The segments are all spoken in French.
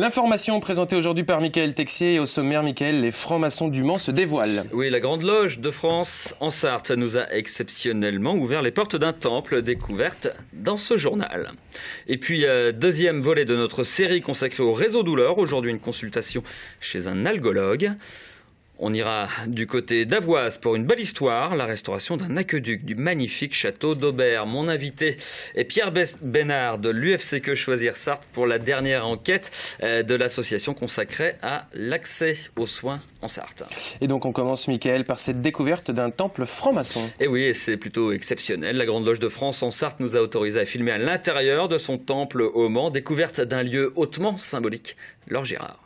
L'information présentée aujourd'hui par Michael Texier et au sommaire, Michael, les francs-maçons du Mans se dévoilent. Oui, la Grande Loge de France en Sarthe nous a exceptionnellement ouvert les portes d'un temple découverte dans ce journal. Et puis, deuxième volet de notre série consacrée au réseau douleur. Aujourd'hui, une consultation chez un algologue. On ira du côté d'Avoise pour une belle histoire, la restauration d'un aqueduc du magnifique château d'Aubert. Mon invité est Pierre Bénard de l'UFC Que Choisir Sarthe pour la dernière enquête de l'association consacrée à l'accès aux soins en Sarthe. Et donc on commence, Michael, par cette découverte d'un temple franc-maçon. Et oui, et c'est plutôt exceptionnel. La Grande Loge de France en Sarthe nous a autorisé à filmer à l'intérieur de son temple au Mans, découverte d'un lieu hautement symbolique. Laure Girard.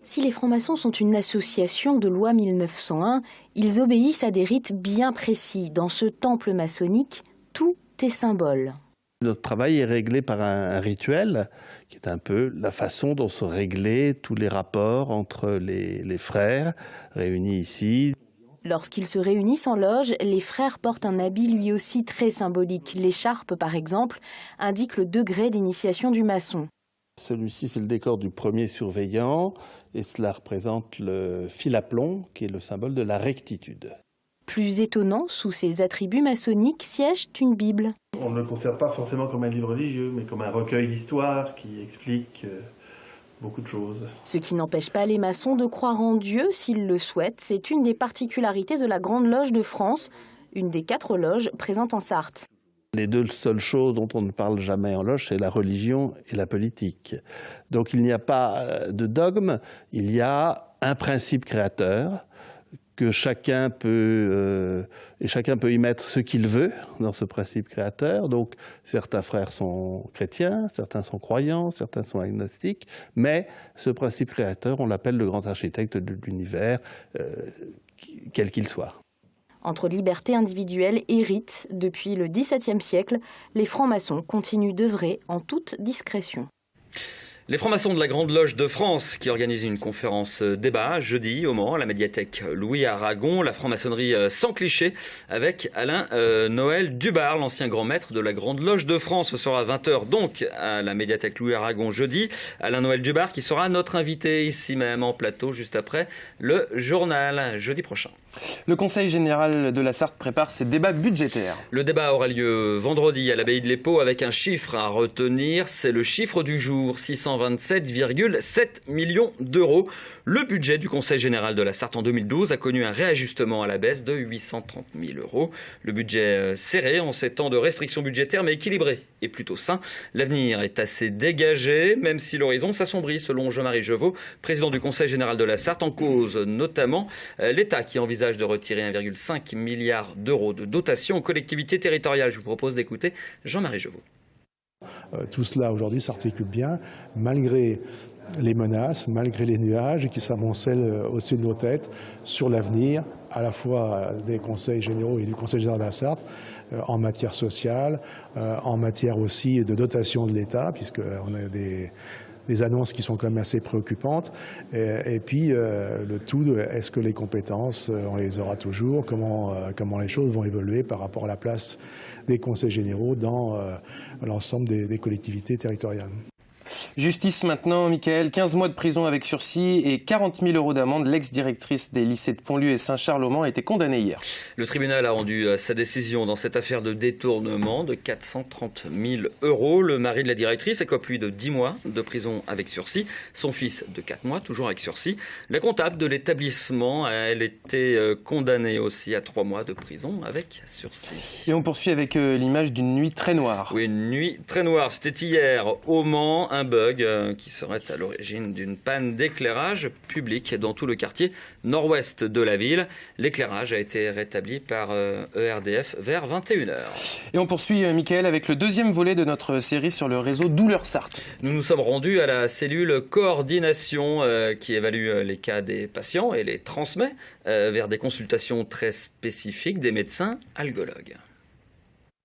Si les francs-maçons sont une association de loi 1901, ils obéissent à des rites bien précis. Dans ce temple maçonnique, tout est symbole. Notre travail est réglé par un rituel qui est un peu la façon dont sont réglés tous les rapports entre les frères réunis ici. Lorsqu'ils se réunissent en loge, les frères portent un habit lui aussi très symbolique. L'écharpe, par exemple, indique le degré d'initiation du maçon. Celui-ci, c'est le décor du premier surveillant et cela représente le fil à plomb qui est le symbole de la rectitude. Plus étonnant, sous ces attributs maçonniques siège une Bible. On ne le considère pas forcément comme un livre religieux, mais comme un recueil d'histoires qui explique beaucoup de choses. Ce qui n'empêche pas les maçons de croire en Dieu s'ils le souhaitent. C'est une des particularités de la Grande Loge de France, une des 4 loges présentes en Sarthe. Les deux seules choses dont on ne parle jamais en loge, c'est la religion et la politique. Donc il n'y a pas de dogme, il y a un principe créateur que chacun peut y mettre ce qu'il veut dans ce principe créateur. Donc certains frères sont chrétiens, certains sont croyants, certains sont agnostiques, mais ce principe créateur, on l'appelle le grand architecte de l'univers, quel qu'il soit. Entre liberté individuelle et rite, depuis le XVIIe siècle, les francs-maçons continuent d'œuvrer en toute discrétion. Les francs-maçons de la Grande Loge de France qui organisent une conférence débat jeudi au Mans à la médiathèque Louis Aragon. La franc-maçonnerie sans cliché avec Alain Noël Dubar, l'ancien grand maître de la Grande Loge de France. Ce sera à 20h donc à la médiathèque Louis Aragon jeudi. Alain Noël Dubar qui sera notre invité ici même en plateau juste après le journal jeudi prochain. Le Conseil général de la Sarthe prépare ses débats budgétaires. Le débat aura lieu vendredi à l'abbaye de l'Épau avec un chiffre à retenir. C'est le chiffre du jour, 627,7 millions d'euros. Le budget du Conseil général de la Sarthe en 2012 a connu un réajustement à la baisse de 830 000 euros. Le budget serré en ces temps de restrictions budgétaires mais équilibré et plutôt sain. L'avenir est assez dégagé, même si l'horizon s'assombrit selon Jean-Marie Jevaux, président du Conseil général de la Sarthe, en cause notamment l'État qui envisage de retirer 1,5 milliard d'euros de dotation aux collectivités territoriales. Je vous propose d'écouter Jean-Marie Jevaux. Tout cela aujourd'hui s'articule bien, malgré les menaces, malgré les nuages qui s'amoncellent au-dessus de nos têtes sur l'avenir, à la fois des conseils généraux et du Conseil général de la Sarthe, en matière sociale, en matière aussi de dotation de l'État, puisqu'on a des annonces qui sont quand même assez préoccupantes. Et puis, le tout, est-ce que les compétences, on les aura toujours, comment les choses vont évoluer par rapport à la place des conseils généraux dans l'ensemble des collectivités territoriales. Justice maintenant, Michael. 15 mois de prison avec sursis et 40 000 euros d'amende. L'ex-directrice des lycées de Pontlieu et Saint-Charles-au-Mans a été condamnée hier. Le tribunal a rendu sa décision dans cette affaire de détournement de 430 000 euros. Le mari de la directrice écope lui de 10 mois de prison avec sursis. Son fils de 4 mois, toujours avec sursis. La comptable de l'établissement a, elle, été condamnée aussi à 3 mois de prison avec sursis. Et on poursuit avec l'image d'une nuit très noire. Oui, une nuit très noire. C'était hier au Mans. Un bug qui serait à l'origine d'une panne d'éclairage public dans tout le quartier nord-ouest de la ville. L'éclairage a été rétabli par ERDF vers 21h. Et on poursuit, Michael, avec le deuxième volet de notre série sur le réseau Douleur Sarthe. Nous nous sommes rendus à la cellule coordination qui évalue les cas des patients et les transmet vers des consultations très spécifiques des médecins algologues.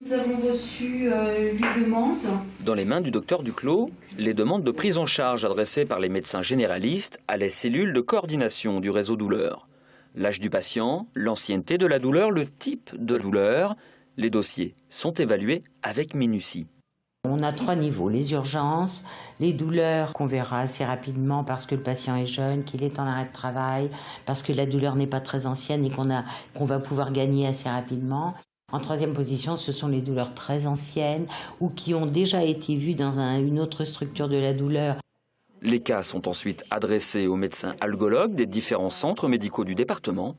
Nous avons reçu 8 demandes. Dans les mains du docteur Duclos, les demandes de prise en charge adressées par les médecins généralistes à la cellule de coordination du réseau douleur. L'âge du patient, l'ancienneté de la douleur, le type de douleur. Les dossiers sont évalués avec minutie. On a 3 niveaux, les urgences, les douleurs qu'on verra assez rapidement parce que le patient est jeune, qu'il est en arrêt de travail, parce que la douleur n'est pas très ancienne et qu'on va pouvoir gagner assez rapidement. En 3e position, ce sont les douleurs très anciennes ou qui ont déjà été vues dans une autre structure de la douleur. Les cas sont ensuite adressés aux médecins algologues des différents centres médicaux du département.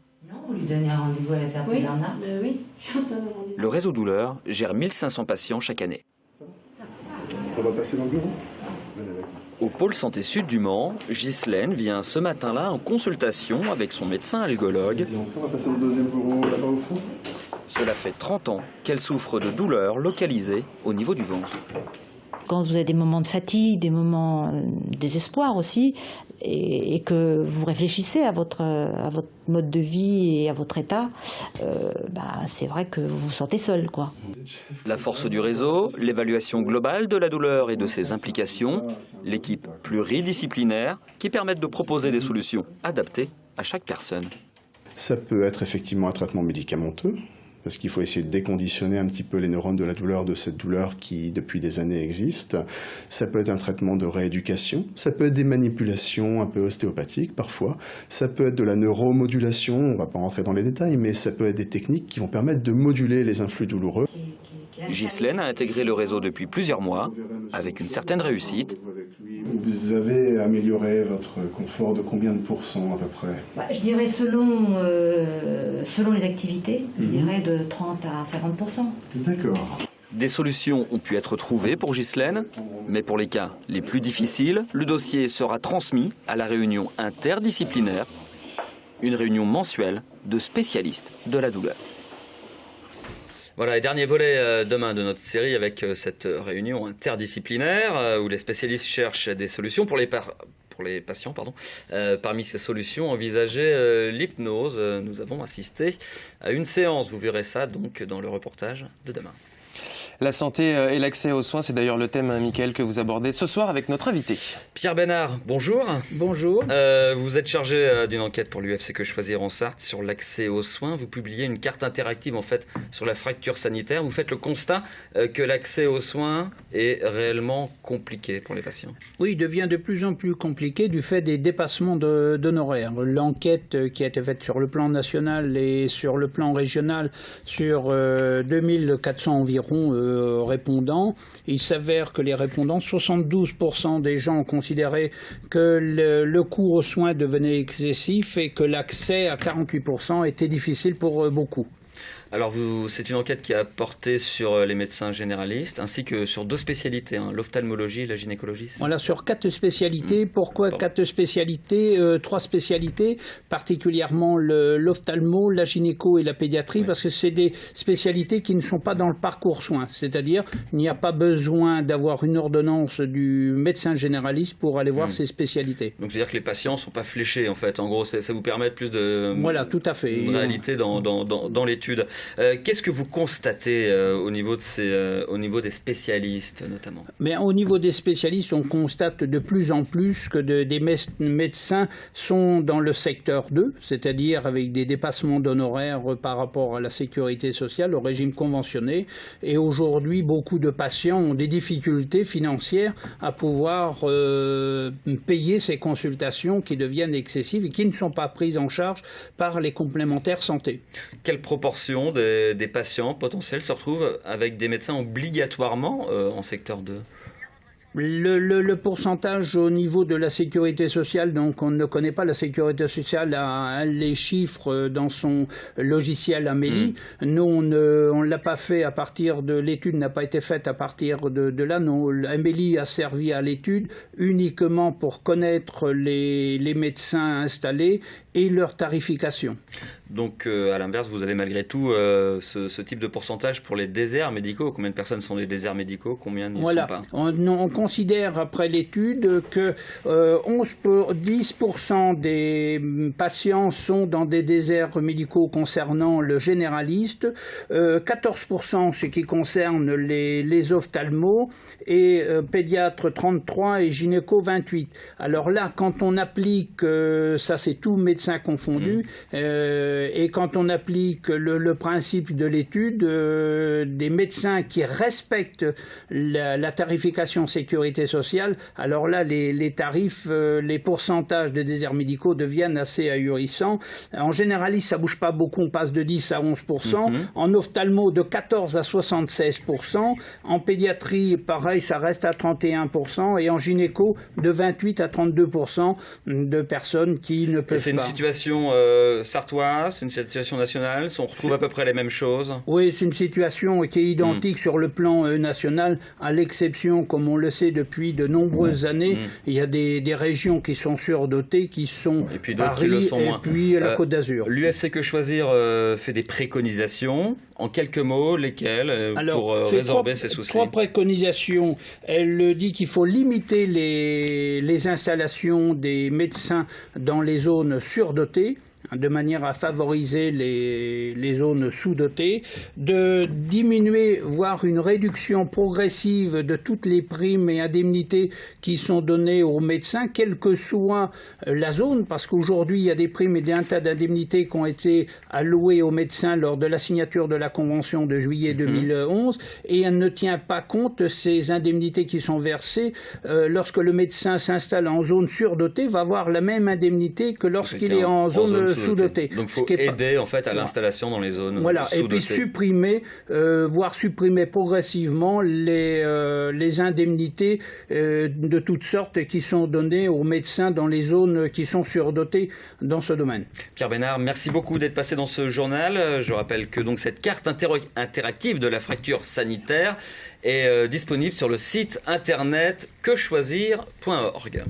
Vous lui donnez un rendez-vous à la Ferté Bernard ? Oui, je suis en train de rendez-vous. Le réseau douleur gère 1500 patients chaque année. On va passer dans le bureau. Au pôle santé sud du Mans, Ghislaine vient ce matin-là en consultation avec son médecin algologue. On va passer dans le 2e bureau là-bas au fond. Cela fait 30 ans qu'elle souffre de douleurs localisées au niveau du ventre. Quand vous avez des moments de fatigue, des moments de désespoir aussi, et que vous réfléchissez à votre mode de vie et à votre état, c'est vrai que vous vous sentez seul, quoi. La force du réseau, l'évaluation globale de la douleur et de ses implications, l'équipe pluridisciplinaire qui permettent de proposer des solutions adaptées à chaque personne. Ça peut être effectivement un traitement médicamenteux, parce qu'il faut essayer de déconditionner un petit peu les neurones de la douleur, de cette douleur qui, depuis des années, existe. Ça peut être un traitement de rééducation. Ça peut être des manipulations un peu ostéopathiques, parfois. Ça peut être de la neuromodulation, on ne va pas rentrer dans les détails, mais ça peut être des techniques qui vont permettre de moduler les influx douloureux. Ghislaine a intégré le réseau depuis plusieurs mois, avec une certaine réussite. Vous avez amélioré votre confort de combien de pourcents à peu près ? Je dirais selon les activités, je dirais de 30 à 50%. D'accord. Des solutions ont pu être trouvées pour Ghislaine, mais pour les cas les plus difficiles, le dossier sera transmis à la réunion interdisciplinaire, une réunion mensuelle de spécialistes de la douleur. Voilà, et dernier volet demain de notre série avec cette réunion interdisciplinaire où les spécialistes cherchent des solutions pour les patients. Parmi ces solutions, envisager l'hypnose. Nous avons assisté à une séance. Vous verrez ça donc dans le reportage de demain. La santé et l'accès aux soins, c'est d'ailleurs le thème, Mickaël, que vous abordez ce soir avec notre invité. Pierre Bénard, bonjour. Bonjour. Vous êtes chargé d'une enquête pour l'UFC Que Choisir en Sarthe sur l'accès aux soins. Vous publiez une carte interactive en fait sur la fracture sanitaire. Vous faites le constat que l'accès aux soins est réellement compliqué pour les patients. Oui, il devient de plus en plus compliqué du fait des dépassements d'honoraires. L'enquête qui a été faite sur le plan national et sur le plan régional sur 2400 environ répondants. Il s'avère que les répondants, 72% des gens ont considéré que le coût aux soins devenait excessif et que l'accès à 48% était difficile pour beaucoup. Alors c'est une enquête qui a porté sur les médecins généralistes ainsi que sur 2 spécialités, l'ophtalmologie et la gynécologie. Voilà, sur 4 spécialités. Pourquoi 4 spécialités 3 spécialités, particulièrement l'ophtalmo, la gynéco et la pédiatrie, oui. Parce que c'est des spécialités qui ne sont pas dans le parcours soins. C'est-à-dire, il n'y a pas besoin d'avoir une ordonnance du médecin généraliste pour aller voir ces spécialités. Donc c'est-à-dire que les patients ne sont pas fléchés, en fait. En gros, ça vous permet de plus de, voilà, tout à fait. De réalité dans l'étude. Qu'est-ce que vous constatez au niveau des spécialistes notamment ? Mais au niveau des spécialistes, on constate de plus en plus que des médecins sont dans le secteur 2, c'est-à-dire avec des dépassements d'honoraires par rapport à la sécurité sociale, au régime conventionné. Et aujourd'hui, beaucoup de patients ont des difficultés financières à pouvoir payer ces consultations qui deviennent excessives et qui ne sont pas prises en charge par les complémentaires santé. Quelle proportion des patients potentiels se retrouvent avec des médecins obligatoirement en secteur 2 ? Le pourcentage au niveau de la sécurité sociale, donc on ne connaît pas, la sécurité sociale a les chiffres dans son logiciel Amélie. Nous, on ne l'a pas fait à partir de l'étude, n'a pas été faite à partir de là. Non, Amélie a servi à l'étude uniquement pour connaître les médecins installés et leur tarification. Donc, à l'inverse, vous avez malgré tout ce type de pourcentage pour les déserts médicaux. Combien de personnes sont des déserts médicaux ? Combien n'y sont pas ? On considère, après l'étude, que 10% des patients sont dans des déserts médicaux concernant le généraliste, 14% ce qui concerne les ophtalmos, et pédiatre 33 et gynéco 28. Alors là, quand on applique, ça c'est tout médecin médecins confondus. Et quand on applique le principe de l'étude, des médecins qui respectent la tarification sécurité sociale, alors là, les tarifs, les pourcentages de déserts médicaux deviennent assez ahurissants. En généraliste, ça bouge pas beaucoup, on passe de 10 à 11%. En ophtalmo, de 14 à 76%. En pédiatrie, pareil, ça reste à 31%. Et en gynéco, de 28 à 32% de personnes qui ne peuvent pas. C'est une situation sartoise, c'est une situation nationale, on retrouve à peu près les mêmes choses? Oui, c'est une situation qui est identique sur le plan national, à l'exception, comme on le sait depuis de nombreuses années, il y a des régions qui sont surdotées, qui sont et puis Paris qui le sont moins. Et puis la Côte d'Azur. L'UFC Que Choisir fait des préconisations. En quelques mots, lesquelles pour résorber ces soucis? 3 préconisations. Elle dit qu'il faut limiter les installations des médecins dans les zones surdotées, de manière à favoriser les zones sous-dotées, de diminuer, voire une réduction progressive de toutes les primes et indemnités qui sont données aux médecins, quelle que soit la zone, parce qu'aujourd'hui il y a des primes et un tas d'indemnités qui ont été allouées aux médecins lors de la signature de la Convention de juillet 2011, et elle ne tient pas compte, ces indemnités qui sont versées, lorsque le médecin s'installe en zone surdotée, va avoir la même indemnité que lorsqu'il est en zone sous-dotée. Donc il faut aider en fait à l'installation dans les zones sous-dotées. Et puis supprimer, voire supprimer progressivement les indemnités de toutes sortes qui sont données aux médecins dans les zones qui sont surdotées dans ce domaine. Pierre Bénard, merci beaucoup d'être passé dans ce journal. Je rappelle que donc cette carte interactive de la fracture sanitaire est disponible sur le site internet quechoisir.org.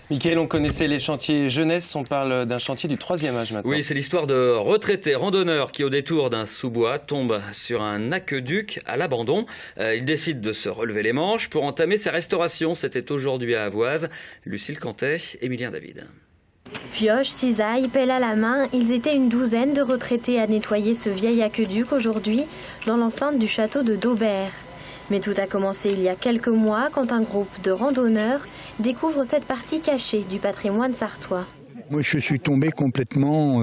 Mickaël, on connaissait les chantiers jeunesse, on parle d'un chantier du 3e âge maintenant. Oui, c'est l'histoire de retraités randonneurs qui, au détour d'un sous-bois, tombent sur un aqueduc à l'abandon. Ils décident de se relever les manches pour entamer sa restauration. C'était aujourd'hui à Avoise. Lucille Cantet, Émilien David. Pioche, cisaille, pelle à la main, ils étaient une douzaine de retraités à nettoyer ce vieil aqueduc aujourd'hui dans l'enceinte du château de Daubert. Mais tout a commencé il y a quelques mois quand un groupe de randonneurs découvre cette partie cachée du patrimoine sartois. Moi, je suis tombé complètement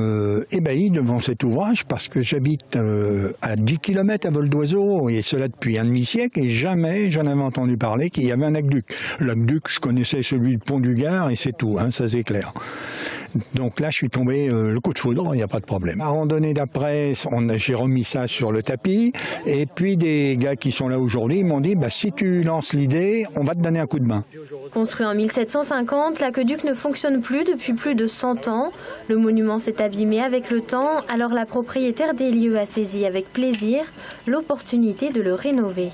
ébahi devant cet ouvrage parce que j'habite à 10 km à vol d'oiseau, et cela depuis un demi-siècle, et jamais j'en avais entendu parler qu'il y avait un aqueduc. L'aqueduc, je connaissais celui du pont du Gard, et c'est tout, hein, ça c'est clair. Donc là, je suis tombé le coup de foudre, il n'y a pas de problème. À randonnée d'après, j'ai remis ça sur le tapis, et puis des gars qui sont là aujourd'hui m'ont dit, si tu lances l'idée, on va te donner un coup de main. Construit en 1750, l'aqueduc ne fonctionne plus depuis plus de 100 ans. Le monument s'est abîmé avec le temps, alors la propriétaire des lieux a saisi avec plaisir l'opportunité de le rénover.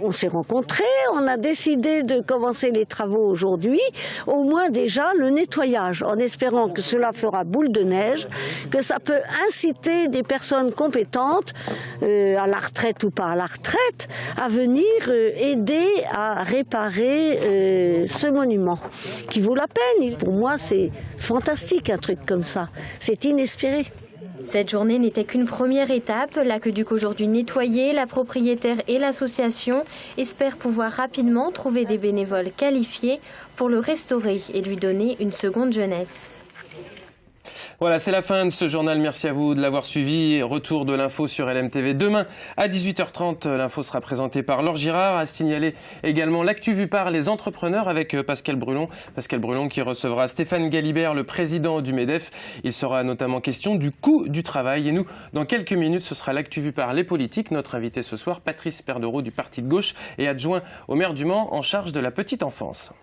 On s'est rencontrés, on a décidé de commencer les travaux aujourd'hui, au moins déjà le nettoyage, en espérant que cela fera boule de neige, que ça peut inciter des personnes compétentes, à la retraite ou pas à la retraite, à venir aider à réparer ce monument, qui vaut la peine. Pour moi, c'est fantastique un truc comme ça, c'est inespéré. Cette journée n'était qu'une première étape. L'aqueduc aujourd'hui nettoyé, la propriétaire et l'association espèrent pouvoir rapidement trouver des bénévoles qualifiés pour le restaurer et lui donner une seconde jeunesse. Voilà, c'est la fin de ce journal. Merci à vous de l'avoir suivi. Retour de l'info sur LMTV. Demain, à 18h30, l'info sera présentée par Laure Girard. À signaler également l'actu vue par les entrepreneurs avec Pascal Brulon. Pascal Brulon qui recevra Stéphane Galibert, le président du MEDEF. Il sera notamment question du coût du travail. Et nous, dans quelques minutes, ce sera l'actu vue par les politiques. Notre invité ce soir, Patrice Perdereau du Parti de gauche et adjoint au maire du Mans en charge de la petite enfance.